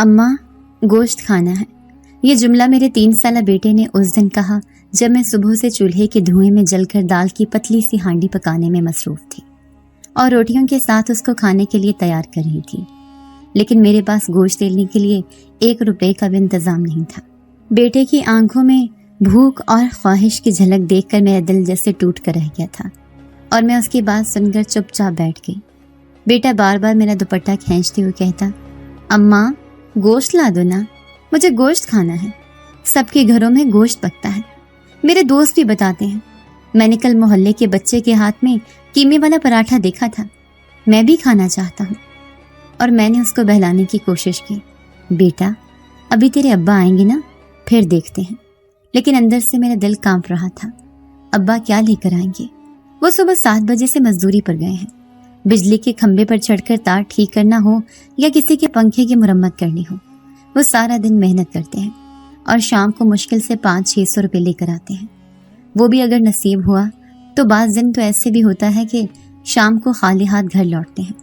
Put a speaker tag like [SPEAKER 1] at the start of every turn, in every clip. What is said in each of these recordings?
[SPEAKER 1] اماں گوشت کھانا ہے۔ یہ جملہ میرے 3 سالہ بیٹے نے اس دن کہا جب میں صبح سے چولہے کے دھوئیں میں جل کر دال کی پتلی سی ہانڈی پکانے میں مصروف تھی اور روٹیوں کے ساتھ اس کو کھانے کے لیے تیار کر رہی تھی، لیکن میرے پاس گوشت لینے کے لیے 1 روپے کا بھی انتظام نہیں تھا۔ بیٹے کی آنکھوں میں بھوک اور خواہش کی جھلک دیکھ کر میرا دل جیسے ٹوٹ کر رہ گیا تھا اور میں اس کی بات سن کر چپ چاپ بیٹھ گئی۔ بیٹا بار بار میرا دوپٹہ کھینچتے ہوئے کہتا، اماں گوشت لا دو نا، مجھے گوشت کھانا ہے۔ سب کے گھروں میں گوشت پکتا ہے، میرے دوست بھی بتاتے ہیں۔ میں نے کل محلے کے بچے کے ہاتھ میں قیمے والا پراٹھا دیکھا تھا، میں بھی کھانا چاہتا ہوں۔ اور میں نے اس کو بہلانے کی کوشش کی، بیٹا ابھی تیرے ابا آئیں گے نا، پھر دیکھتے ہیں۔ لیکن اندر سے میرا دل کانپ رہا تھا، ابا کیا لے کر آئیں گے؟ وہ صبح 7 بجے سے مزدوری پر گئے ہیں۔ بجلی کے کھمبے پر چڑھ کر تار ٹھیک کرنا ہو یا کسی کے پنکھے کی مرمت کرنی ہو، وہ سارا دن محنت کرتے ہیں اور شام کو مشکل سے 500-600 روپے لے کر آتے ہیں۔ وہ بھی اگر نصیب ہوا تو بعض دن تو ایسے بھی ہوتا ہے کہ شام کو خالی ہاتھ گھر لوٹتے ہیں،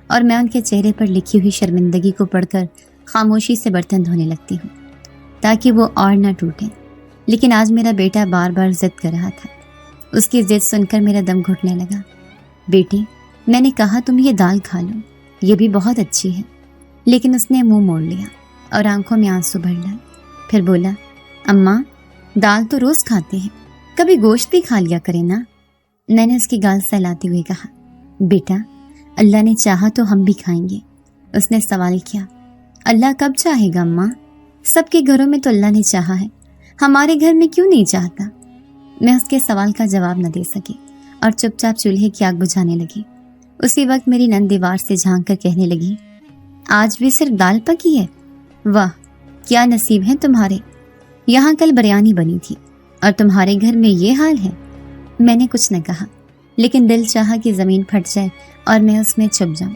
[SPEAKER 1] اور میں ان کے چہرے پر لکھی ہوئی شرمندگی کو پڑھ کر خاموشی سے برتن دھونے لگتی ہوں تاکہ وہ اور نہ ٹوٹیں۔ لیکن آج میرا بیٹا بار بار ضد کر رہا تھا۔ اس کی ضد سن کر میرا دم گھٹنے لگا۔ بیٹی میں نے کہا تم یہ دال کھا لو، یہ بھی بہت اچھی ہے، لیکن اس نے منہ موڑ لیا اور آنکھوں میں آنسو بھر لائے۔ پھر بولا، اماں دال تو روز کھاتے ہیں، کبھی گوشت بھی کھا لیا کرے نا۔ میں نے اس کی گال سہلاتے ہوئے کہا، بیٹا اللہ نے چاہا تو ہم بھی کھائیں گے۔ اس نے سوال کیا، اللہ کب چاہے گا اماں؟ سب کے گھروں میں تو اللہ نے چاہا ہے، ہمارے گھر میں کیوں نہیں چاہتا؟ میں اس کے سوال کا جواب نہ دے سکی اور چپ چاپ چولہے کی آگ بجھانے لگی۔ اسی وقت میری نند دیوار سے جھانک کر کہنے لگی، آج بھی صرف دال پکی ہے؟ واہ کیا نصیب ہے تمہارے، یہاں کل بریانی بنی تھی اور تمہارے گھر میں یہ حال ہے۔ میں نے کچھ نہ کہا، لیکن دل چاہا کہ زمین پھٹ جائے اور میں اس میں چھپ جاؤں۔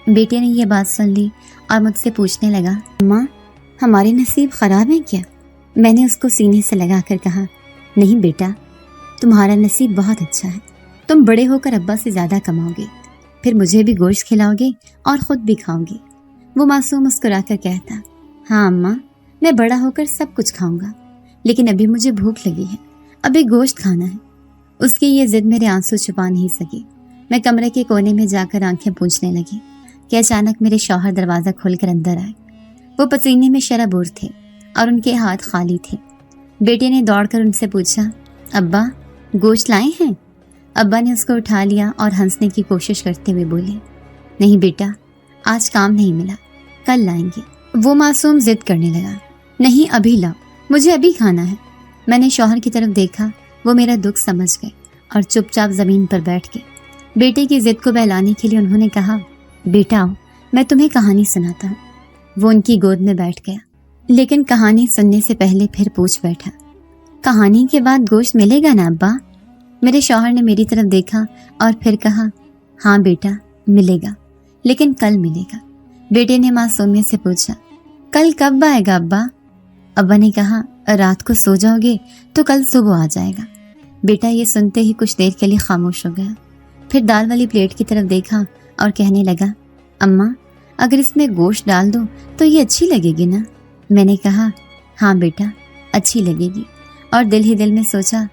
[SPEAKER 1] بیٹے نے یہ بات سن لی اور مجھ سے پوچھنے لگا، اماں ہمارے نصیب خراب ہیں کیا؟ میں نے اس کو سینے سے لگا کر کہا، نہیں بیٹا تمہارا نصیب بہت اچھا ہے، تم بڑے ہو کر ابا سے زیادہ کماؤ گے، پھر مجھے بھی گوشت کھلاؤ گے اور خود بھی کھاؤ گے۔ وہ معصوم مسکرا کر کہتا، ہاں اماں میں بڑا ہو کر سب کچھ کھاؤں گا، لیکن ابھی مجھے بھوک لگی ہے، ابھی گوشت کھانا ہے۔ اس کی یہ ضد میرے آنسو چھپا نہیں سکی۔ میں کمرے کے کونے میں جا کر آنکھیں پوچھنے لگی کہ اچانک میرے شوہر دروازہ کھول کر اندر آئے۔ وہ پسینے میں شرابور تھے اور ان کے ہاتھ خالی تھے۔ بیٹے نے دوڑ کر ان سے پوچھا، ابا گوشت لائے ہیں؟ ابا نے اس کو اٹھا لیا اور ہنسنے کی کوشش کرتے ہوئے بولے، نہیں بیٹا آج کام نہیں ملا، کل لائیں گے۔ وہ معصوم ضد کرنے لگا، نہیں ابھی لاؤ، مجھے ابھی کھانا ہے۔ میں نے شوہر کی طرف دیکھا، وہ میرا دکھ سمجھ گئے اور چپ چاپ زمین پر بیٹھ گئے۔ بیٹے کی ضد کو بہلانے کے لیے انہوں نے کہا، بیٹا آؤ میں تمہیں کہانی سناتا ہوں۔ وہ ان کی گود میں بیٹھ گیا، لیکن کہانی سننے سے پہلے پھر پوچھ بیٹھا، کہانی کے بعد گوشت ملے گا نا ابا؟ میرے شوہر نے میری طرف دیکھا اور پھر کہا، ہاں بیٹا ملے گا، لیکن کل ملے گا۔ بیٹے نے معصومیت سے پوچھا، کل کب آئے گا ابا؟ ابا نے کہا، رات کو سو جاؤ گے تو کل صبح آ جائے گا۔ بیٹا یہ سنتے ہی کچھ دیر کے لیے خاموش ہو گیا، پھر دال والی پلیٹ کی طرف دیکھا اور کہنے لگا، اماں اگر اس میں گوشت ڈال دو تو یہ اچھی لگے گی نا؟ میں نے کہا، ہاں بیٹا اچھی لگے گی، اور دل ہی دل میں سوچا،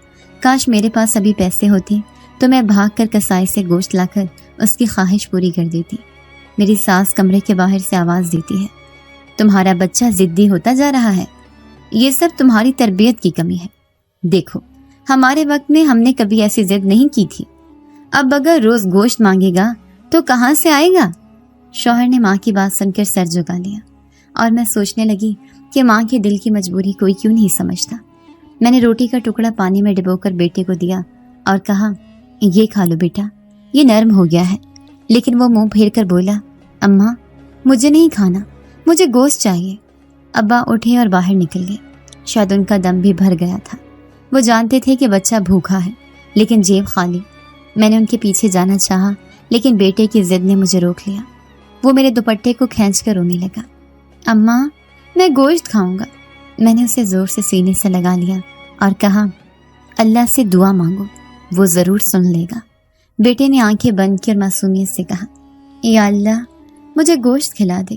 [SPEAKER 1] کاش میرے پاس ابھی پیسے ہوتے تو میں بھاگ کر کسائی سے گوشت لا کر اس کی خواہش پوری کر دیتی۔ میری ساس کمرے کے باہر سے آواز دیتی ہے، تمہارا بچہ ضدی ہوتا جا رہا ہے، یہ سب تمہاری تربیت کی کمی ہے۔ دیکھو ہمارے وقت میں ہم نے کبھی ایسی ضد نہیں کی تھی، اب اگر روز گوشت مانگے گا تو کہاں سے آئے گا؟ شوہر نے ماں کی بات سن کر سر جھکا لیا اور میں سوچنے لگی کہ ماں کے دل کی مجبوری کوئی کیوں نہیں سمجھتا۔ میں نے روٹی کا ٹکڑا پانی میں ڈبو کر بیٹے کو دیا اور کہا، یہ کھا لو بیٹا، یہ نرم ہو گیا ہے۔ لیکن وہ منہ پھیر کر بولا، اماں مجھے نہیں کھانا، مجھے گوشت چاہیے۔ ابا اٹھے اور باہر نکل گئے، شاید ان کا دم بھی بھر گیا تھا۔ وہ جانتے تھے کہ بچہ بھوکا ہے لیکن جیب خالی۔ میں نے ان کے پیچھے جانا چاہا لیکن بیٹے کی ضد نے مجھے روک لیا۔ وہ میرے دوپٹے کو کھینچ کر رونے لگا، اماں میں گوشت کھاؤں گا۔ میں نے اسے زور سے سینے سے لگا لیا اور کہا، اللہ سے دعا مانگو، وہ ضرور سن لے گا۔ بیٹے نے آنکھیں بند کی اور معصومیت سے کہا، یا اللہ مجھے گوشت کھلا دے۔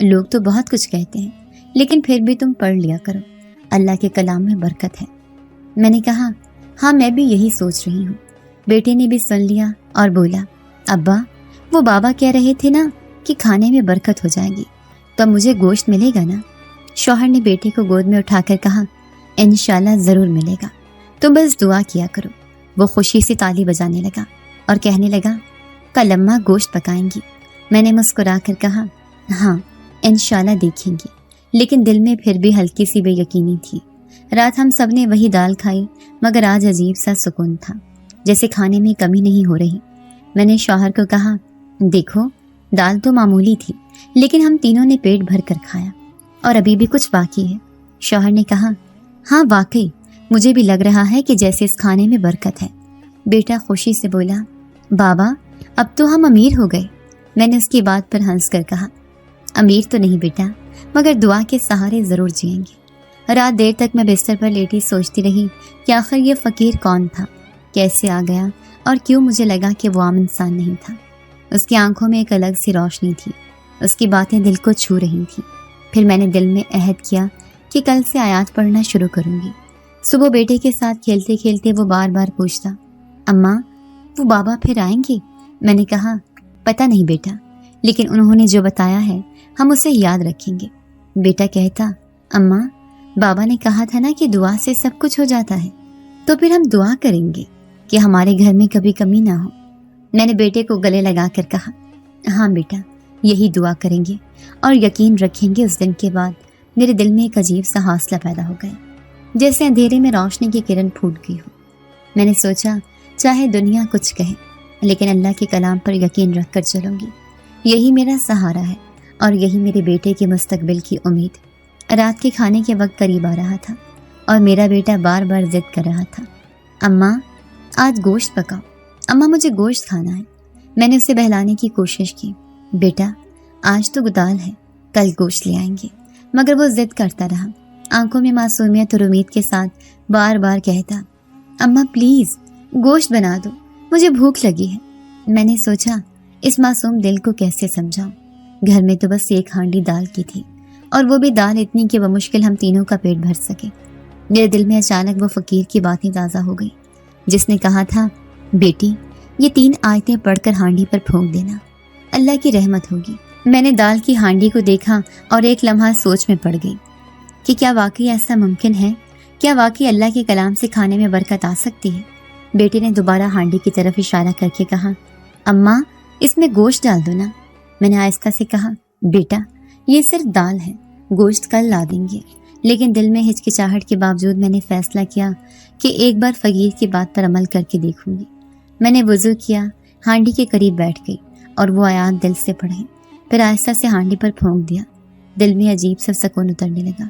[SPEAKER 1] لوگ تو بہت کچھ کہتے ہیں، لیکن پھر بھی تم پڑھ لیا کرو، اللہ کے کلام میں برکت ہے۔ میں نے کہا ہاں میں بھی یہی سوچ رہی ہوں۔ بیٹے نے بھی سن لیا اور بولا ابا وہ بابا کہہ رہے تھے نا کہ کھانے میں برکت ہو جائے گی، تو اب مجھے گوشت ملے گا نا؟ شوہر نے بیٹے کو گود میں اٹھا کر کہا انشاءاللہ ضرور ملے گا، تم بس دعا کیا کرو۔ وہ خوشی سے تالی بجانے لگا اور کہنے لگا کل اماں گوشت پکائیں گی۔ میں نے مسکرا کر کہا ہاں انشاءاللہ دیکھیں گی، لیکن دل میں پھر بھی ہلکی سی بے یقینی تھی۔ رات ہم سب نے وہی دال کھائی، مگر آج عجیب سا سکون تھا، جیسے کھانے میں کمی نہیں ہو رہی۔ میں نے شوہر کو کہا دیکھو دال تو معمولی تھی، لیکن ہم تینوں نے پیٹ بھر کر کھایا اور ابھی بھی کچھ باقی ہے۔ شوہر نے کہا ہاں واقعی مجھے بھی لگ رہا ہے کہ جیسے اس کھانے میں برکت ہے۔ بیٹا خوشی سے بولا بابا اب تو ہم امیر ہو گئے۔ میں نے اس کی بات پر ہنس کر کہا امیر تو نہیں بیٹا، مگر دعا کے سہارے ضرور جئیں گے۔ رات دیر تک میں بستر پر لیٹی سوچتی رہی کہ آخر یہ فقیر کون تھا، کیسے آ گیا، اور کیوں مجھے لگا کہ وہ عام انسان نہیں تھا۔ اس کی آنکھوں میں ایک الگ سی روشنی تھی، اس کی باتیں دل کو چھو رہی تھیں۔ پھر میں نے دل میں عہد کیا کہ کل سے آیات پڑھنا شروع کروں گی۔ صبح بیٹے کے ساتھ کھیلتے کھیلتے وہ بار بار پوچھتا اماں وہ بابا پھر آئیں گے؟ میں نے کہا پتہ نہیں بیٹا، لیکن انہوں نے جو بتایا ہے ہم اسے یاد رکھیں گے۔ بیٹا کہتا اماں بابا نے کہا تھا نا کہ دعا سے سب کچھ ہو جاتا ہے، تو پھر ہم دعا کریں گے کہ ہمارے گھر میں کبھی کمی نہ ہو۔ میں نے بیٹے کو گلے لگا کر کہا ہاں بیٹا یہی دعا کریں گے، اور یقین رکھیں گے اس دن کے بعد میرے دل میں ایک عجیب سا حوصلہ پیدا ہو گیا، جیسے اندھیرے میں روشنی کی کرن پھوٹ گئی ہو۔ میں نے سوچا چاہے دنیا کچھ کہے، لیکن اللہ کے کلام پر یقین رکھ کر چلوں گی، یہی میرا سہارا ہے اور یہی میرے بیٹے کے مستقبل کی امید۔ رات کے کھانے کے وقت قریب آ رہا تھا اور میرا بیٹا بار بار ضد کر رہا تھا اماں آج گوشت پکاؤ، اماں مجھے گوشت کھانا ہے۔ میں نے اسے بہلانے کی کوشش کی بیٹا آج تو دال ہے، کل گوشت لے آئیں گے، مگر وہ ضد کرتا رہا، آنکھوں میں معصومیت اور امید کے ساتھ بار بار کہتا اماں پلیز گوشت بنا دو، مجھے بھوک لگی ہے۔ میں نے سوچا اس معصوم دل کو کیسے سمجھاؤں، گھر میں تو بس ایک ہانڈی دال کی تھی، اور وہ بھی دال اتنی کہ بمشکل ہم تینوں کا پیٹ بھر سکے۔ میرے دل میں اچانک وہ فقیر کی باتیں تازہ ہو گئی جس نے کہا تھا بیٹی یہ 3 آیتیں پڑھ کر ہانڈی پر پھونک دینا، اللہ کی رحمت ہوگی۔ میں نے دال کی ہانڈی کو دیکھا اور ایک لمحہ سوچ میں پڑ گئی کہ کیا واقعی ایسا ممکن ہے، کیا واقعی اللہ کے کلام سے کھانے میں برکت آ سکتی ہے؟ بیٹے نے دوبارہ ہانڈی کی طرف اشارہ کر کے کہا اماں اس میں گوشت ڈال دو نا۔ میں نے آہستہ سے کہا بیٹا یہ صرف دال ہے، گوشت کل لا دیں گے۔ لیکن دل میں ہچکچاہٹ کے باوجود میں نے فیصلہ کیا کہ ایک بار فقیر کی بات پر عمل کر کے دیکھوں گی۔ میں نے وضو کیا، ہانڈی کے قریب بیٹھ گئی اور وہ آیات دل سے پڑھیں، پھر آہستہ سے ہانڈی پر پھونک دیا۔ دل میں عجیب سا سکون اترنے لگا،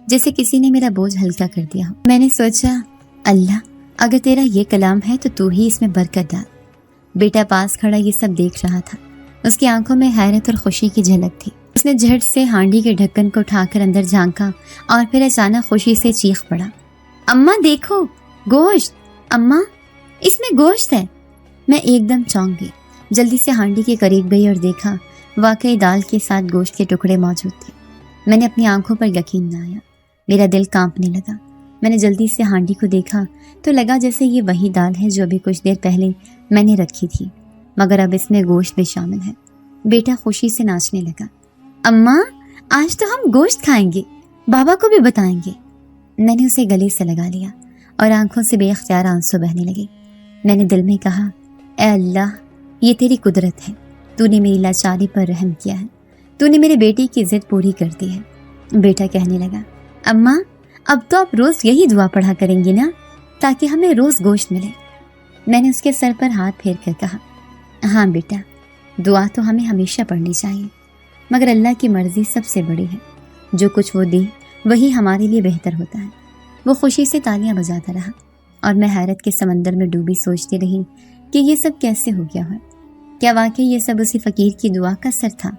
[SPEAKER 1] جیسے کسی نے میرا بوجھ ہلکا کر دیا ہو۔ میں نے سوچا اللہ اگر تیرا یہ کلام ہے تو ہی اس میں برکت ڈال۔ بیٹا پاس کھڑا یہ سب دیکھ رہا تھا، اس کی آنکھوں میں حیرت اور خوشی کی جھلک تھی۔ اس نے جھٹ سے ہانڈی کے ڈھکن کو اٹھا کر اندر جھانکا اور پھر اچانک خوشی سے چیخ پڑا اماں دیکھو گوشت، اماں اس میں گوشت ہے۔ میں ایک دم چونک گئی، جلدی سے ہانڈی کے قریب گئی اور دیکھا واقعی دال کے ساتھ گوشت کے ٹکڑے موجود تھے۔ میں نے اپنی آنکھوں پر یقین نہ آیا، میرا دل کانپنے لگا۔ میں نے جلدی سے ہانڈی کو دیکھا تو لگا جیسے یہ وہی دال ہے جو ابھی کچھ دیر پہلے میں نے رکھی تھی، مگر اب اس میں گوشت بھی شامل ہے۔ بیٹا خوشی سے ناچنے لگا اماں آج تو ہم گوشت کھائیں گے، بابا کو بھی بتائیں گے۔ میں نے اسے گلے سے لگا لیا اور آنکھوں سے بے اختیار آنسو بہنے لگے۔ میں نے دل میں کہا اے اللہ یہ تیری قدرت ہے، تو نے میری لاچاری پر رحم کیا ہے، تو نے میرے بیٹے کی ضد پوری کر دی ہے۔ بیٹا کہنے لگا اماں اب تو آپ روز یہی دعا پڑھا کریں گی نا تاکہ ہمیں روز گوشت ملے۔ میں نے اس کے سر پر ہاتھ پھیر کر کہا ہاں بیٹا دعا تو ہمیں ہمیشہ پڑھنی چاہیے، مگر اللہ کی مرضی سب سے بڑی ہے، جو کچھ وہ دے وہی ہمارے لیے بہتر ہوتا ہے۔ وہ خوشی سے تالیاں بجاتا رہا اور میں حیرت کے سمندر میں ڈوبی سوچتی رہی کہ یہ سب کیسے ہو گیا ہے، کیا واقعی یہ سب اسی فقیر کی دعا کا اثر تھا،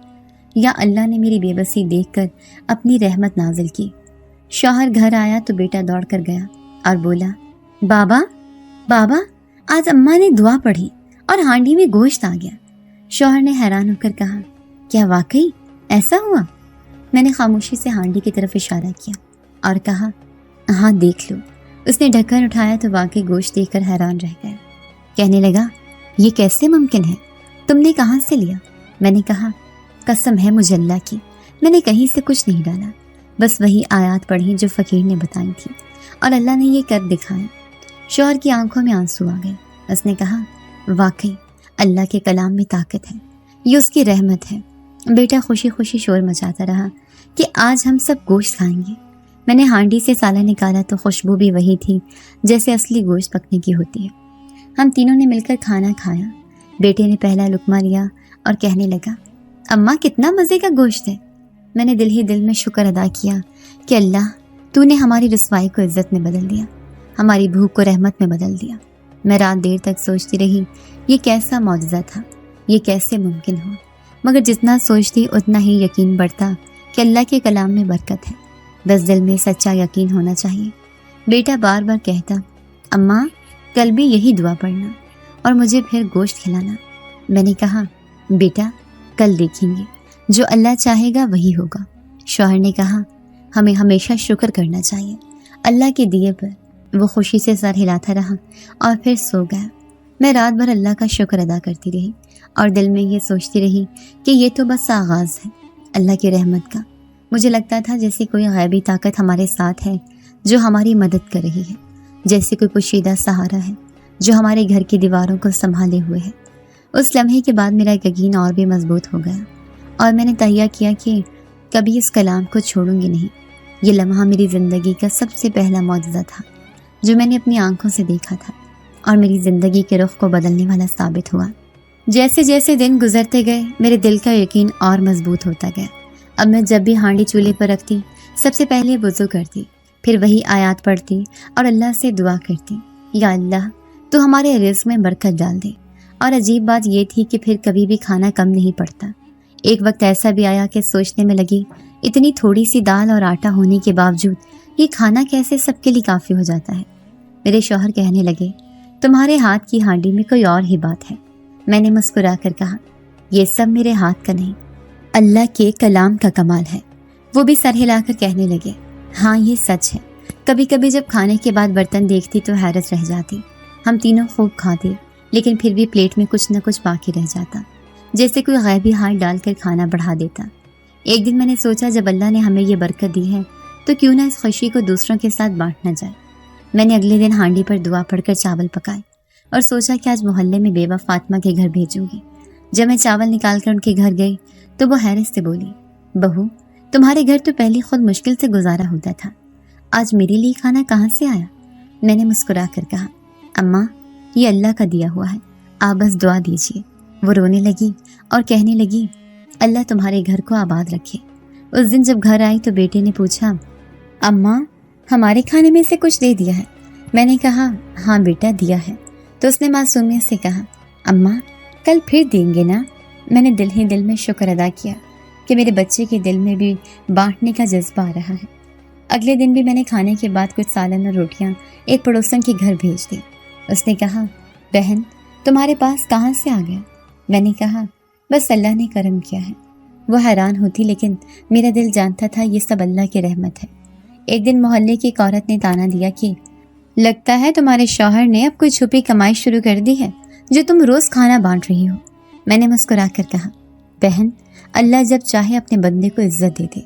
[SPEAKER 1] یا اللہ نے میری بے بسی دیکھ کر اپنی رحمت نازل کی۔ شوہر گھر آیا تو بیٹا دوڑ کر گیا اور بولا بابا بابا آج اماں نے دعا پڑھی اور ہانڈی میں گوشت آ گیا۔ شوہر نے حیران ہو کر کہا کیا واقعی ایسا ہوا؟ میں نے خاموشی سے ہانڈی کی طرف اشارہ کیا اور کہا ہاں دیکھ لو۔ اس نے ڈھکن اٹھایا تو واقعی گوشت دیکھ کر حیران رہ گیا۔ کہنے لگا یہ کیسے ممکن ہے، تم نے کہاں سے لیا؟ میں نے کہا قسم ہے مجھے اللہ کی، میں نے کہیں سے کچھ نہیں ڈالا، بس وہی آیات پڑھی جو فقیر نے بتائی تھی اور اللہ نے یہ کر دکھایا۔ شوہر کی آنکھوں میں آنسو آ گئے۔ اس نے کہا واقعی اللہ کے کلام میں طاقت ہے، یہ اس کی رحمت ہے۔ بیٹا خوشی خوشی شور مچاتا رہا کہ آج ہم سب گوشت کھائیں گے۔ میں نے ہانڈی سے سالہ نکالا تو خوشبو بھی وہی تھی جیسے اصلی گوشت پکنے کی ہوتی ہے۔ ہم تینوں نے مل کر کھانا کھایا۔ بیٹے نے پہلا لقمہ لیا اور کہنے لگا اماں کتنا مزے کا گوشت ہے۔ میں نے دل ہی دل میں شکر ادا کیا کہ اللہ تو نے ہماری رسوائی کو عزت میں بدل دیا، ہماری بھوک کو رحمت میں بدل دیا۔ میں رات دیر تک سوچتی رہی یہ کیسا معجزہ تھا، یہ کیسے ممکن ہوا، مگر جتنا سوچتی اتنا ہی یقین بڑھتا کہ اللہ کے کلام میں برکت ہے، بس دل میں سچا یقین ہونا چاہیے۔ بیٹا بار بار کہتا اماں کل بھی یہی دعا پڑھنا اور مجھے پھر گوشت کھلانا۔ میں نے کہا بیٹا کل دیکھیں گے، جو اللہ چاہے گا وہی ہوگا۔ شوہر نے کہا ہمیں ہمیشہ شکر کرنا چاہیے اللہ کے دیے پر۔ وہ خوشی سے سر ہلاتا رہا اور پھر سو گیا۔ میں رات بھر اللہ کا شکر ادا کرتی رہی اور دل میں یہ سوچتی رہی کہ یہ تو بس آغاز ہے اللہ کی رحمت کا۔ مجھے لگتا تھا جیسے کوئی غیبی طاقت ہمارے ساتھ ہے جو ہماری مدد کر رہی ہے، جیسے کوئی پوشیدہ سہارا ہے جو ہمارے گھر کی دیواروں کو سنبھالے ہوئے ہے۔ اس لمحے کے بعد میرا یقین اور بھی مضبوط ہو گیا اور میں نے تہیہ کیا کہ کبھی اس کلام کو چھوڑوں گی نہیں۔ یہ لمحہ میری زندگی کا سب سے پہلا معجزہ تھا جو میں نے اپنی آنکھوں سے دیکھا تھا اور میری زندگی کے رخ کو بدلنے والا ثابت ہوا۔ جیسے جیسے دن گزرتے گئے میرے دل کا یقین اور مضبوط ہوتا گیا۔ اب میں جب بھی ہانڈی چولہے پر رکھتی سب سے پہلے وضو کرتی، پھر وہی آیات پڑھتی اور اللہ سے دعا کرتی یا اللہ تو ہمارے رزق میں برکت ڈال دے۔ اور عجیب بات یہ تھی کہ پھر کبھی بھی کھانا کم نہیں پڑتا۔ ایک وقت ایسا بھی آیا کہ سوچنے میں لگی اتنی تھوڑی سی دال اور آٹا ہونے کے باوجود یہ کھانا کیسے سب کے لیے کافی ہو جاتا ہے۔ میرے شوہر کہنے لگے تمہارے ہاتھ کی ہانڈی میں کوئی اور ہی بات ہے۔ میں نے مسکرا کر کہا یہ سب میرے ہاتھ کا نہیں، اللہ کے کلام کا کمال ہے۔ وہ بھی سر ہلا کر کہنے لگے ہاں یہ سچ ہے۔ کبھی کبھی جب کھانے کے بعد برتن دیکھتی تو حیرت رہ جاتی۔ ہم تینوں خوب کھاتے لیکن پھر بھی پلیٹ میں کچھ نہ کچھ باقی رہ جاتا، جیسے کوئی غیبی ہاتھ ڈال کر کھانا بڑھا دیتا۔ ایک دن میں نے سوچا جب اللہ نے ہمیں یہ برکت دی ہے تو کیوں نہ اس خوشی کو دوسروں کے ساتھ بانٹنا جائے۔ میں نے اگلے دن ہانڈی پر دعا پڑھ کر چاول پکائے اور سوچا کہ آج محلے میں بیوہ فاطمہ کے گھر بھیجوں گی۔ جب میں چاول نکال کر ان کے گھر گئی تو وہ حیرت سے بولی بہو تمہارے گھر تو پہلے خود مشکل سے گزارا ہوتا تھا، آج میرے لیے کھانا کہاں سے آیا؟ میں نے مسکرا کر کہا اماں یہ اللہ کا دیا ہوا ہے، آپ بس دعا دیجیے۔ وہ رونے لگی اور کہنے لگی اللہ تمہارے گھر کو آباد رکھے۔ اس دن جب گھر آئی تو بیٹے نے پوچھا اماں ہمارے کھانے میں سے کچھ دے دیا ہے؟ میں نے کہا ہاں بیٹا دیا ہے۔ تو اس نے معصومیت سے کہا اماں کل پھر دیں گے نا؟ میں نے دل ہی دل میں شکر ادا کیا کہ میرے بچے کے دل میں بھی بانٹنے کا جذبہ آ رہا ہے۔ اگلے دن بھی میں نے کھانے کے بعد کچھ سالن اور روٹیاں ایک پڑوسن کے گھر بھیج دی۔ اس نے کہا بہن تمہارے پاس کہاں سے آ گیا؟ میں نے کہا بس اللہ نے کرم کیا ہے۔ وہ حیران ہوتی لیکن میرا دل جانتا تھا یہ سب اللہ کی رحمت ہے۔ ایک دن محلے کی ایک عورت نے تانا دیا کہ لگتا ہے تمہارے شوہر نے اب کوئی چھپی کمائی شروع کر دی ہے جو تم روز کھانا بانٹ رہی ہو۔ میں نے مسکرا کر کہا بہن اللہ جب چاہے اپنے بندے کو عزت دے دے،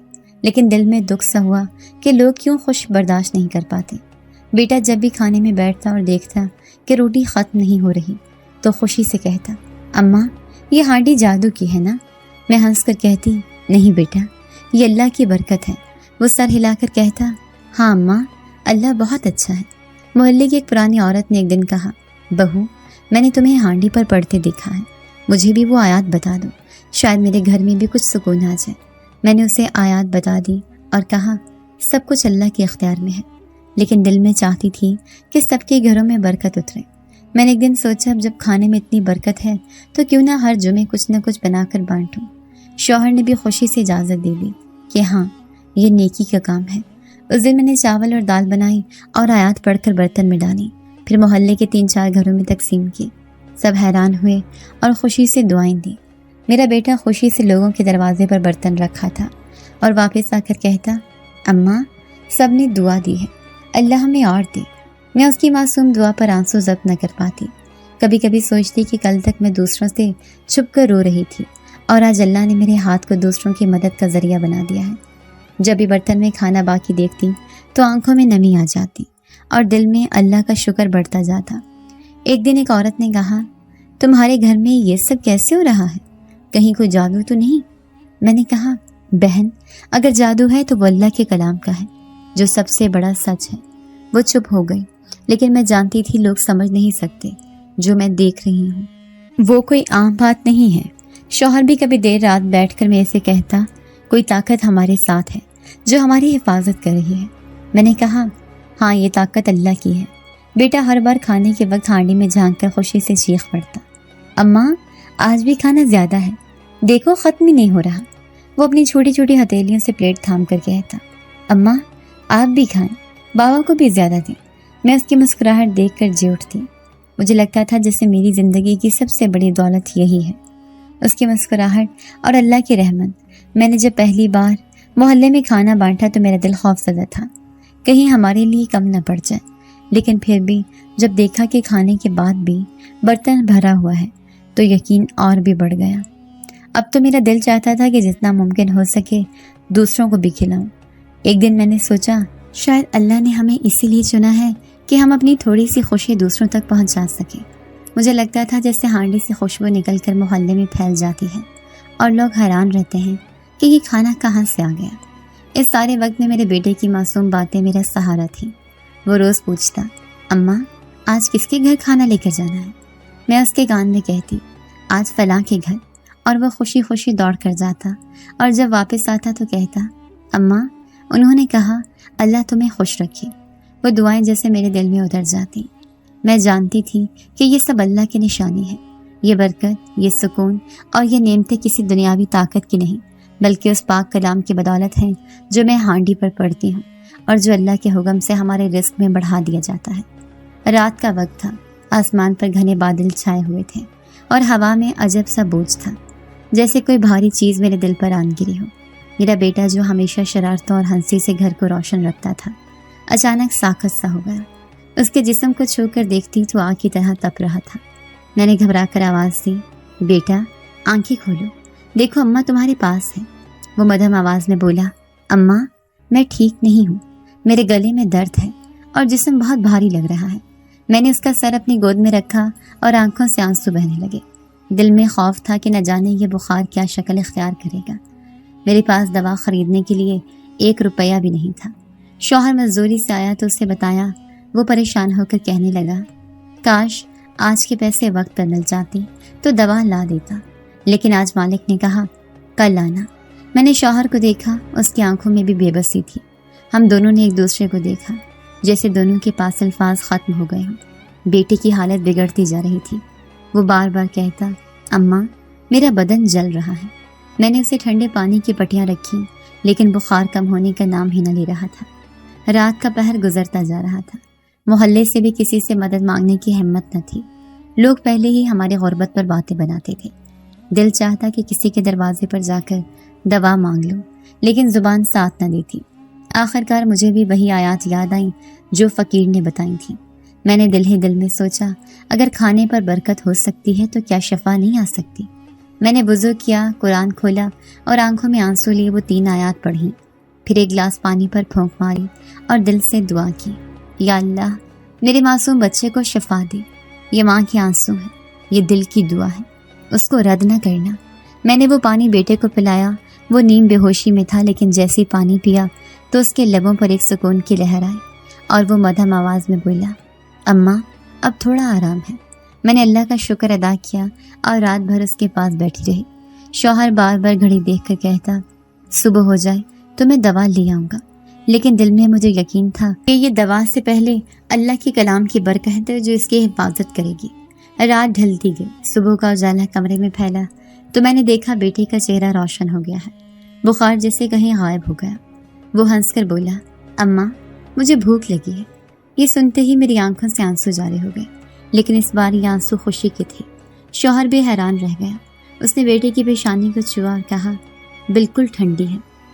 [SPEAKER 1] لیکن دل میں دکھ سا ہوا کہ لوگ کیوں خوش برداشت نہیں کر پاتے۔ بیٹا جب بھی کھانے میں بیٹھتا اور دیکھتا کہ روٹی ختم نہیں ہو رہی تو خوشی سے کہتا اماں یہ ہانڈی جادو کی ہے نا؟ میں ہنس کر کہتی نہیں بیٹا یہ اللہ کی برکت ہے۔ وہ سر ہلا کر کہتا ہاں اماں اللہ بہت اچھا ہے۔ محلے کی ایک پرانی عورت نے ایک دن کہا بہو میں نے تمہیں ہانڈی پر پڑھتے دیکھا ہے، مجھے بھی وہ آیات بتا دو، شاید میرے گھر میں بھی کچھ سکون آ جائے۔ میں نے اسے آیات بتا دی اور کہا سب کچھ اللہ کے اختیار میں ہے، لیکن دل میں چاہتی تھی کہ سب کے گھروں میں برکت اترے۔ میں نے ایک دن سوچا جب کھانے میں اتنی برکت ہے تو کیوں نہ ہر جمعے کچھ نہ کچھ بنا کر بانٹوں۔ شوہر نے بھی خوشی سے اجازت دے دی کہ ہاں یہ نیکی کا کام ہے۔ اس دن میں نے چاول اور دال بنائی اور آیات پڑھ کر برتن میں ڈالی، پھر محلے کے 3-4 گھروں میں تقسیم کی۔ سب حیران ہوئے اور خوشی سے دعائیں دیں۔ میرا بیٹا خوشی سے لوگوں کے دروازے پر برتن رکھا تھا اور واپس آ کر کہتا، اماں سب نے دعا دی ہے، اللہ ہمیں اور دے۔ میں اس کی معصوم دعا پر آنسو ضبط نہ کر پاتی۔ کبھی کبھی سوچتی کہ کل تک میں دوسروں سے چھپ کر رو رہی تھی اور آج اللہ نے میرے ہاتھ کو دوسروں کی مدد کا ذریعہ بنا دیا ہے۔ جب بھی برتن میں کھانا باقی دیکھتی تو آنکھوں میں نمی آ جاتی اور دل میں اللہ کا شکر بڑھتا جاتا۔ ایک دن ایک عورت نے کہا، تمہارے گھر میں یہ سب کیسے ہو رہا ہے؟ کہیں کوئی جادو تو نہیں؟ میں نے کہا، بہن اگر جادو ہے تو وہ اللہ کے کلام کا ہے جو سب سے بڑا سچ ہے۔ وہ چپ ہو گئی، لیکن میں جانتی تھی لوگ سمجھ نہیں سکتے جو میں دیکھ رہی ہوں وہ کوئی عام بات نہیں ہے۔ شوہر بھی کبھی دیر رات بیٹھ کر میرے سے کہتا، کوئی طاقت ہمارے ساتھ ہے جو ہماری حفاظت کر رہی ہے۔ میں نے کہا، ہاں یہ طاقت اللہ کی ہے۔ بیٹا ہر بار کھانے کے وقت ہانڈی میں جھانک کر خوشی سے چیخ پڑتا، اماں آج بھی کھانا زیادہ ہے، دیکھو ختم ہی نہیں ہو رہا۔ وہ اپنی چھوٹی چھوٹی ہتھیلیوں سے پلیٹ تھام کر کہتا، اماں آپ بھی کھائیں، بابا کو بھی زیادہ دیں۔ میں اس کی مسکراہٹ دیکھ کر جی اٹھتی۔ مجھے لگتا تھا جیسے میری زندگی کی سب سے بڑی دولت یہی ہے، اس کی مسکراہٹ اور اللہ کی رحمت۔ میں نے جب پہلی بار محلے میں کھانا بانٹا تو میرا دل خوف زدہ تھا، کہیں ہمارے لیے کم نہ پڑ جائے، لیکن پھر بھی جب دیکھا کہ کھانے کے بعد بھی برتن بھرا ہوا ہے تو یقین اور بھی بڑھ گیا۔ اب تو میرا دل چاہتا تھا کہ جتنا ممکن ہو سکے دوسروں کو بھی کھلاؤں۔ ایک دن میں نے سوچا شاید اللہ نے ہمیں اسی لیے چنا ہے کہ ہم اپنی تھوڑی سی خوشی دوسروں تک پہنچا سکیں۔ مجھے لگتا تھا جیسے ہانڈی سے خوشبو نکل کر محلے میں پھیل جاتی ہے اور لوگ حیران رہتے ہیں کہ یہ کھانا کہاں سے آ گیا۔ اس سارے وقت میں میرے بیٹے کی معصوم باتیں میرا سہارا تھیں۔ وہ روز پوچھتا، اماں آج کس کے گھر کھانا لے کر جانا ہے؟ میں اس کے کان میں کہتی، آج فلاں کے گھر، اور وہ خوشی خوشی دوڑ کر جاتا اور جب واپس آتا تو کہتا، اماں انہوں نے کہا اللہ تمہیں خوش رکھے۔ وہ دعائیں جیسے میرے دل میں اتر جاتی۔ میں جانتی تھی کہ یہ سب اللہ کی نشانی ہے۔ یہ برکت، یہ سکون اور یہ نعمتیں کسی دنیاوی طاقت کی نہیں بلکہ اس پاک کلام کی بدولت ہیں جو میں ہانڈی پر پڑھتی ہوں اور جو اللہ کے حکم سے ہمارے رزق میں بڑھا دیا جاتا ہے۔ رات کا وقت تھا، آسمان پر گھنے بادل چھائے ہوئے تھے اور ہوا میں عجب سا بوجھ تھا، جیسے کوئی بھاری چیز میرے دل پر آن گری ہو۔ میرا بیٹا جو ہمیشہ شرارتوں اور ہنسی سے گھر کو روشن رکھتا تھا، اچانک ساخت سا ہو گیا۔ اس کے جسم کو چھو کر دیکھتی تو آگ کی طرح تپ رہا تھا۔ میں نے گھبرا کر آواز دی، بیٹا آنکھیں کھولو، دیکھو اماں تمہارے پاس ہے۔ وہ مدھم آواز میں بولا، اماں میں ٹھیک نہیں ہوں، میرے گلے میں درد ہے اور جسم بہت بھاری لگ رہا ہے۔ میں نے اس کا سر اپنی گود میں رکھا اور آنکھوں سے آنسو بہنے لگے۔ دل میں خوف تھا کہ نہ جانے یہ بخار کیا شکل اختیار کرے گا۔ میرے پاس دوا خریدنے کے لیے 1 روپیہ بھی نہیں تھا۔ شوہر مزدوری سے آیا تو اسے بتایا۔ وہ پریشان ہو کر کہنے لگا، کاش آج کے پیسے وقت پر مل جاتی تو دوا لا دیتا، لیکن آج مالک نے کہا کل لانا۔ میں نے شوہر کو دیکھا، اس کی آنکھوں میں بھی بے بسی تھی۔ ہم دونوں نے ایک دوسرے کو دیکھا، جیسے دونوں کے پاس الفاظ ختم ہو گئے ہوں۔ بیٹے کی حالت بگڑتی جا رہی تھی۔ وہ بار بار کہتا، اماں میرا بدن جل رہا ہے۔ میں نے اسے ٹھنڈے پانی کی پٹیاں رکھی، لیکن بخار کم ہونے کا نام ہی نہ لے رہا تھا۔ رات کا پہر گزرتا جا رہا تھا۔ محلے سے بھی کسی سے مدد مانگنے کی ہمت نہ تھی۔ لوگ پہلے ہی ہماری غربت پر باتیں بناتے تھے۔ دل چاہتا کہ کسی کے دروازے پر جا کر دوا مانگ لوں، لیکن زبان ساتھ نہ دیتی۔ آخرکار مجھے بھی وہی آیات یاد آئیں جو فقیر نے بتائی تھیں۔ میں نے دل ہی دل میں سوچا، اگر کھانے پر برکت ہو سکتی ہے تو کیا شفا نہیں آ سکتی؟ میں نے وضو کیا، قرآن کھولا اور آنکھوں میں آنسو لیے وہ 3 آیات پڑھی، پھر ایک گلاس پانی پر پھونک ماری اور دل سے دعا کی، یا اللہ میرے معصوم بچے کو شفا دے۔ یہ ماں کے آنسو ہیں، یہ دل کی دعا ہے، اس کو رد نہ کرنا۔ میں نے وہ پانی بیٹے کو پلایا۔ وہ نیم بے ہوشی میں تھا، لیکن جیسے پانی پیا تو اس کے لبوں پر ایک سکون کی لہر آئی اور وہ مدھم آواز میں بولا، اماں اب تھوڑا آرام ہے۔ میں نے اللہ کا شکر ادا کیا اور رات بھر اس کے پاس بیٹھی رہی۔ شوہر بار بار گھڑی دیکھ کر کہتا، صبح ہو جائے تو میں دوا لے آؤں گا، لیکن دل میں مجھے یقین تھا کہ یہ دوا سے پہلے اللہ کے کلام کی برکت ہے جو اس کی حفاظت کرے گی۔ رات ڈھلتی گئی، صبح کا اجالا کمرے میں پھیلا تو میں نے دیکھا بیٹے کا چہرہ روشن ہو گیا ہے، بخار جیسے کہیں غائب ہو گیا۔ وہ ہنس کر بولا، اماں مجھے بھوک لگی ہے۔ یہ سنتے ہی میری آنکھوں سے آنسو جاری ہو گئے، لیکن اس بار یہ آنسو خوشی کے تھے۔ شوہر بھی حیران رہ گیا۔ اس نے بیٹے کی پیشانی کو چھوا اور کہا، بالکل ٹھنڈی ہے،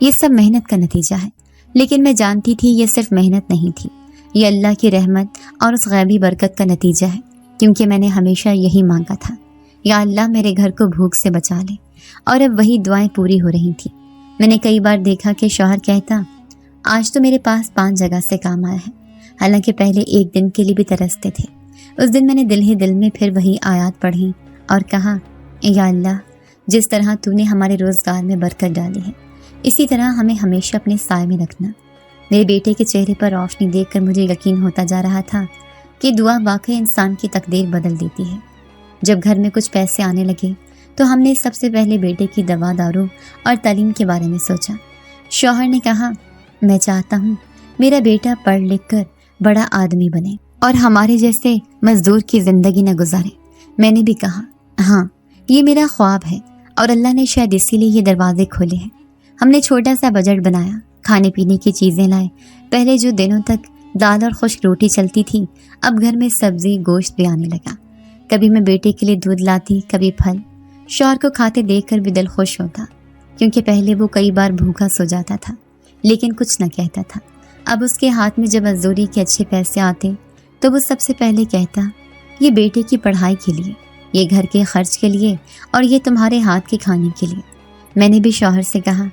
[SPEAKER 1] یہ سب محنت کا نتیجہ ہے، لیکن میں جانتی تھی یہ صرف محنت نہیں تھی، یہ اللہ کی رحمت اور اس غیبی برکت کا نتیجہ ہے، کیونکہ میں نے ہمیشہ یہی مانگا تھا، یا اللہ میرے گھر کو بھوک سے بچا لے، اور اب وہی دعائیں پوری ہو رہی تھیں۔ میں نے کئی بار دیکھا کہ شوہر کہتا، آج تو میرے پاس 5 جگہ سے کام آیا ہے، حالانکہ پہلے ایک دن کے لیے بھی ترستے تھے۔ اس دن میں نے دل ہی دل میں پھر وہی آیات پڑھی اور کہا، یا اللہ، جس طرح تو نے ہمارے روزگار میں برکت ڈالی ہے، اسی طرح ہمیں ہمیشہ اپنے سائے میں رکھنا۔ میرے بیٹے کے چہرے پر روشنی دیکھ کر مجھے یقین ہوتا جا رہا تھا کہ دعا واقعی انسان کی تقدیر بدل دیتی ہے۔ جب گھر میں کچھ پیسے آنے لگے تو ہم نے سب سے پہلے بیٹے کی دوا دارو اور تعلیم کے بارے میں سوچا۔ شوہر نے کہا، میں چاہتا ہوں میرا بیٹا پڑھ لکھ کر بڑا آدمی بنے اور ہمارے جیسے مزدور کی زندگی نہ گزارے۔ میں نے بھی کہا، ہاں، یہ میرا خواب ہے، اور اللہ نے شاید اسی لیے یہ دروازے کھولے ہیں۔ ہم نے چھوٹا سا بجٹ بنایا، کھانے پینے کی چیزیں لائے۔ پہلے جو دنوں تک دال اور خشک روٹی چلتی تھی، اب گھر میں سبزی گوشت بھی آنے لگا۔ کبھی میں بیٹے کے لیے دودھ لاتی، کبھی پھل۔ شوہر کو کھاتے دیکھ کر بھی دل خوش ہوتا، کیونکہ پہلے وہ کئی بار بھوکا سو جاتا تھا لیکن کچھ نہ کہتا تھا۔ اب اس کے ہاتھ میں جب مزدوری کے اچھے پیسے آتے تو وہ سب سے پہلے کہتا، یہ بیٹے کی پڑھائی کے لیے، یہ گھر کے خرچ کے لیے، اور یہ تمہارے ہاتھ کے کھانے کے لیے۔ میں نے بھی شوہر سے کہا،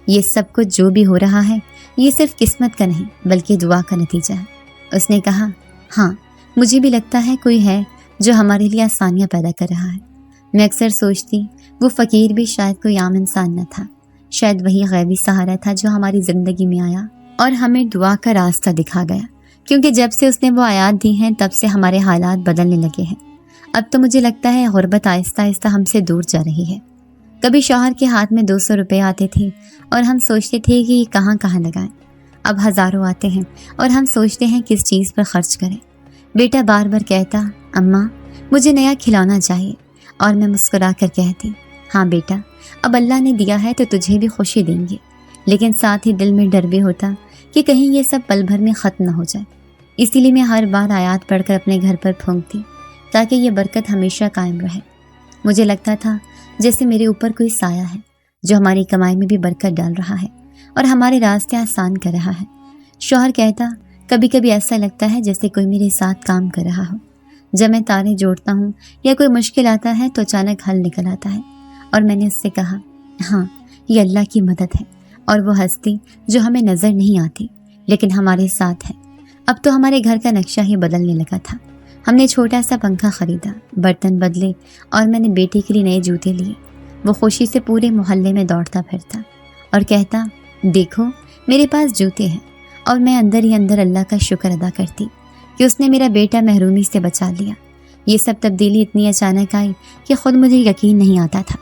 [SPEAKER 1] یہ سب کچھ جو بھی ہو رہا ہے، یہ صرف قسمت کا نہیں بلکہ دعا کا نتیجہ ہے۔ اس نے کہا، ہاں، مجھے بھی لگتا ہے کوئی ہے جو ہمارے لیے آسانیاں پیدا کر رہا ہے۔ میں اکثر سوچتی، وہ فقیر بھی شاید کوئی عام انسان نہ تھا، شاید وہی غیبی سہارا تھا جو ہماری زندگی میں آیا اور ہمیں دعا کا راستہ دکھا گیا، کیونکہ جب سے اس نے وہ آیات دی ہیں تب سے ہمارے حالات بدلنے لگے ہیں۔ اب تو مجھے لگتا ہے غربت آہستہ آہستہ ہم سے دور جا رہی ہے۔ کبھی شوہر کے ہاتھ میں 200 روپے آتے تھے اور ہم سوچتے تھے کہ یہ کہاں کہاں لگائیں۔ اب ہزاروں آتے ہیں اور ہم سوچتے ہیں کس چیز پر خرچ کریں۔ بیٹا بار بار کہتا، اماں، مجھے نیا کھلونا چاہیے، اور میں مسکرا کر کہتی، ہاں بیٹا، اب اللہ نے دیا ہے تو تجھے بھی خوشی دیں گے، لیکن ساتھ ہی دل میں ڈر بھی ہوتا کہ کہیں یہ سب پل بھر میں ختم نہ ہو جائے۔ اسی لیے میں ہر بار آیات پڑھ کر اپنے گھر پر پھونکتی تاکہ یہ برکت ہمیشہ قائم رہے۔ مجھے لگتا تھا جیسے میرے اوپر کوئی سایہ ہے جو ہماری کمائی میں بھی برکت ڈال رہا ہے اور ہمارے راستے آسان کر رہا ہے۔ شوہر کہتا، کبھی کبھی ایسا لگتا ہے جیسے کوئی میرے ساتھ کام کر رہا ہو۔ جب میں تارے جوڑتا ہوں یا کوئی مشکل آتا ہے تو اچانک حل نکل آتا ہے، اور میں نے اس سے کہا، ہاں، یہ اللہ کی مدد ہے اور وہ ہستی جو ہمیں نظر نہیں آتی لیکن ہمارے ساتھ ہے۔ اب تو ہمارے گھر کا نقشہ ہی بدلنے لگا تھا۔ ہم نے چھوٹا سا پنکھا خریدا، برتن بدلے، اور میں نے بیٹے کے لیے نئے جوتے لیے۔ وہ خوشی سے پورے محلے میں دوڑتا پھرتا اور کہتا، دیکھو میرے پاس جوتے ہیں، اور میں اندر ہی اندر اللہ کا شکر ادا کرتی کہ اس نے میرا بیٹا محرومی سے بچا لیا۔ یہ سب تبدیلی اتنی اچانک آئی کہ خود مجھے یقین نہیں آتا تھا۔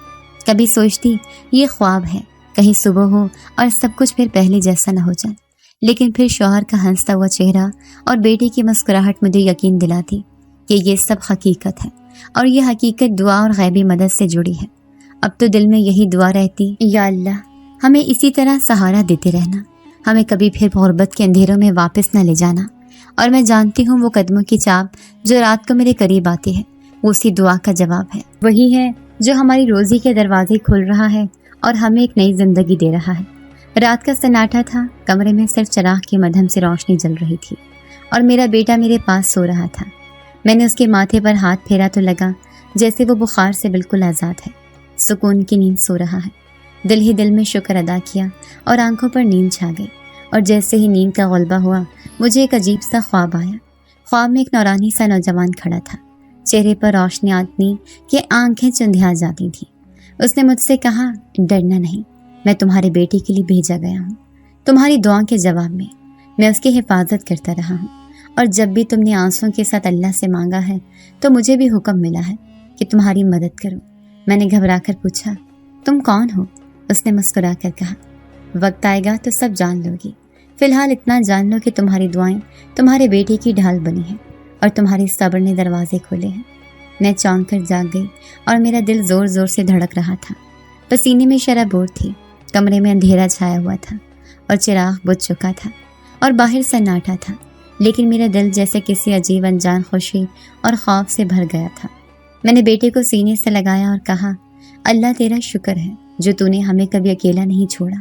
[SPEAKER 1] کبھی سوچتی یہ خواب ہے، کہیں صبح ہو اور سب کچھ پھر پہلے جیسا نہ ہو جائے، لیکن پھر شوہر کا ہنستا ہوا چہرہ اور بیٹے کی مسکراہٹ مجھے یقین دلاتی کہ یہ سب حقیقت ہے، اور یہ حقیقت دعا اور غیبی مدد سے جڑی ہے۔ اب تو دل میں یہی دعا رہتی، یا اللہ، ہمیں اسی طرح سہارا دیتے رہنا، ہمیں کبھی پھر غربت کے اندھیروں میں واپس نہ لے جانا۔ اور میں جانتی ہوں وہ قدموں کی چاپ جو رات کو میرے قریب آتی ہے، وہ اسی دعا کا جواب ہے، وہی ہے جو ہماری روزی کے دروازے کھول رہا ہے اور ہمیں ایک نئی زندگی دے رہا ہے۔ رات کا سناٹا تھا، کمرے میں صرف چراغ کے مدھم سے روشنی جل رہی تھی، اور میرا بیٹا میرے پاس سو رہا تھا۔ میں نے اس کے ماتھے پر ہاتھ پھیرا تو لگا جیسے وہ بخار سے بالکل آزاد ہے، سکون کی نیند سو رہا ہے۔ دل ہی دل میں شکر ادا کیا اور آنکھوں پر نیند چھا گئی، اور جیسے ہی نیند کا غلبہ ہوا مجھے ایک عجیب سا خواب آیا۔ خواب میں ایک نورانی سا نوجوان کھڑا تھا، چہرے پر روشنی اتنی کہ آنکھیں چندھیا جاتی تھیں۔ اس نے مجھ سے کہا، ڈرنا نہیں، میں تمہارے بیٹے کے لیے بھیجا گیا ہوں، تمہاری دعا کے جواب میں اس کی حفاظت کرتا رہا ہوں، اور جب بھی تم نے آنسوں کے ساتھ اللہ سے مانگا ہے تو مجھے بھی حکم ملا ہے کہ تمہاری مدد کروں۔ میں نے گھبرا کر پوچھا، تم کون ہو؟ اس نے مسکرا کر کہا، وقت آئے گا تو سب جان لو گی، فی الحال اتنا جان لو کہ تمہاری دعائیں تمہارے بیٹے کی ڈھال بنی ہیں اور تمہاری صبر نے دروازے کھولے ہیں۔ میں چونک کر جاگ گئی اور میرا دل زور زور سے دھڑک رہا تھا، پسینے میں شرابور تھی، کمرے میں اندھیرا چھایا ہوا تھا اور چراغ بجھ چکا تھا اور باہر سناٹا تھا، لیکن میرا دل جیسے کسی عجیب انجان خوشی اور خوف سے بھر گیا تھا۔ میں نے بیٹے کو سینے سے لگایا اور کہا، اللہ تیرا شکر ہے جو تو نے ہمیں کبھی اکیلا نہیں چھوڑا۔